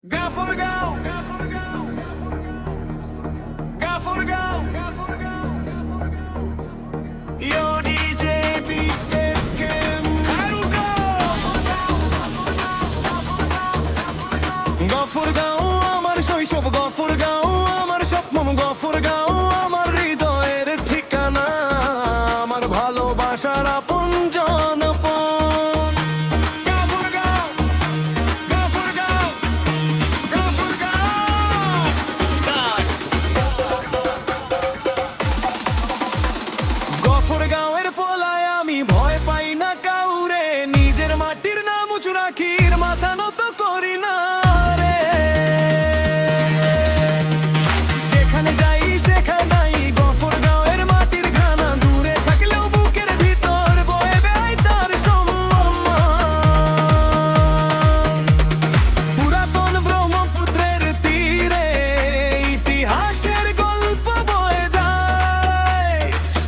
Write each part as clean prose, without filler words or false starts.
Gaforgao, Gaforgao, Yo DJ BSK Gaforgao আমার শৈশব গফরগাঁও আমার স্বপ্ন গফরগাঁও আমার হৃদয়ের ঠিকানা আমার ভালোবাসার আপনজন গফরগাঁওয়ের পোলায় আমি ভয় পাই না কাউরে নিজের মাটির নাম উঁচু রাখি মাথা নত করি না রে যেখানে যাই সেখানেই গফরগাঁওয়ের মাটির ঘানা দূরে থাকলেও বুকের ভিতর বয়ে বেড়াই তার সম্মান পুরাতন ব্রহ্মপুত্রের তীরে ইতিহাসের গল্প বয়ে যায়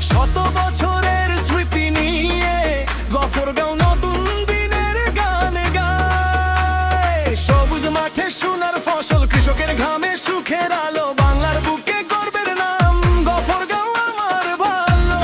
শত বছরের স্মৃতি নিয়ে গফরগাঁও নতুন দিনের গান গায় সবুজ মাঠে সোনার ফসল কৃষকের ঘামে সুখের আলো বাংলার বুকে গর্বের নাম গফরগাঁও আমার ভালো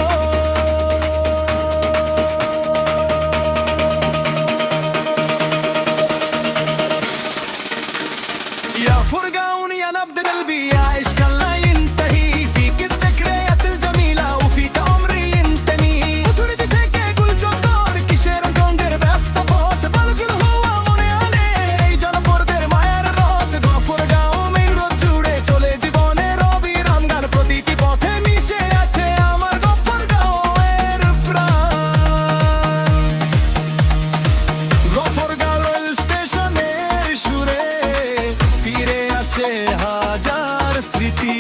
يا فرقان يا نبض قلبي يا عشق لا ينتهي فيك الذكريات الجميلة وفيك عمري ينتمي وتريد تك كل جدار كشير كونجر بس طبط بلغل هو منياني جانا بوردر মায়ের রথ গফরগাঁও মেইন রোড জুড়ে চলে জীবনের অবিরাম গান প্রতিটি পথে মিশে আছে আমার গফরগাঁওয়ের প্রাণ গফরগাঁও রেল স্টেশনের সুরে ফিরে আসে হাজার স্মৃতি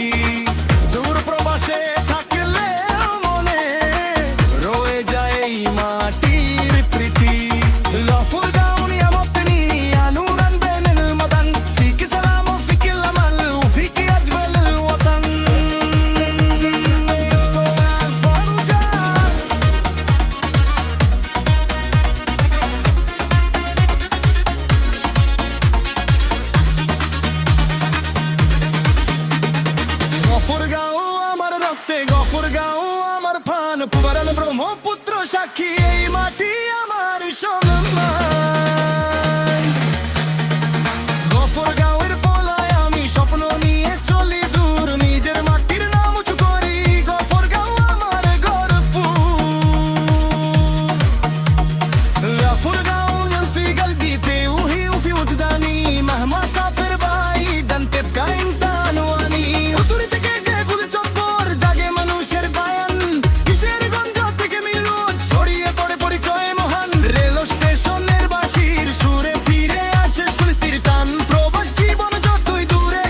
দূর প্রবাসে থাকলে মনে রয়ে যায় এই মাটির প্রীতি গফরগাঁও নিয়ামতনি আনুরান بين المدن فيك سلام وفيك الأمل وفيك أجمل الوطن গফরগাঁও আমার রক্তে গফরগাঁও আমার প্রাণ পুবারাল ব্রহ্মপুত্র সাক্ষী এই মাটি আমার সম্মান গফরগাঁওয়ের পোলায় আমি স্বপ্ন নিয়ে চলি দূর নিজের মাটির নাম উঁচু করি গফরগাঁও আমার গর্ব غفرقاو في قلبي في وهي وفي وجداني مهما سافر بعيدا تبقى انت عنواني وتريدك كل জব্বর জাগে মানুষের বায়ান কিসের গঞ্জ থেকে মিলুদ ছড়িয়ে পড়ে পরিচয় মহান রেল স্টেশনের বাঁশির সুরে ফিরে আসে স্মৃতির টান প্রবাস জীবন যতই দূরে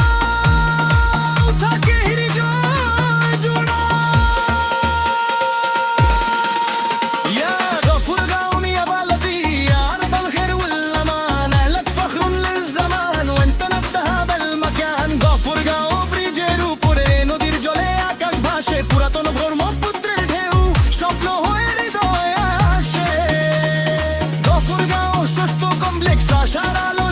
গফরগাঁও থাকে হৃদয় জোড়া يا غفرقاو يا بلدي يا أرض الخير والأمان أهلك فخر للزمان وأنت نبت هذا المكان গফরগাঁও ব্রিজের উপরে নদীর জলে আকাশ ভাসে পুরাতন ব্রহ্মপুত্রের ঢেউ স্বপ্ন হয়ে হৃদয়ে আসে গফরগাঁও সুস্থ কমপ্লেক্স আশার আলো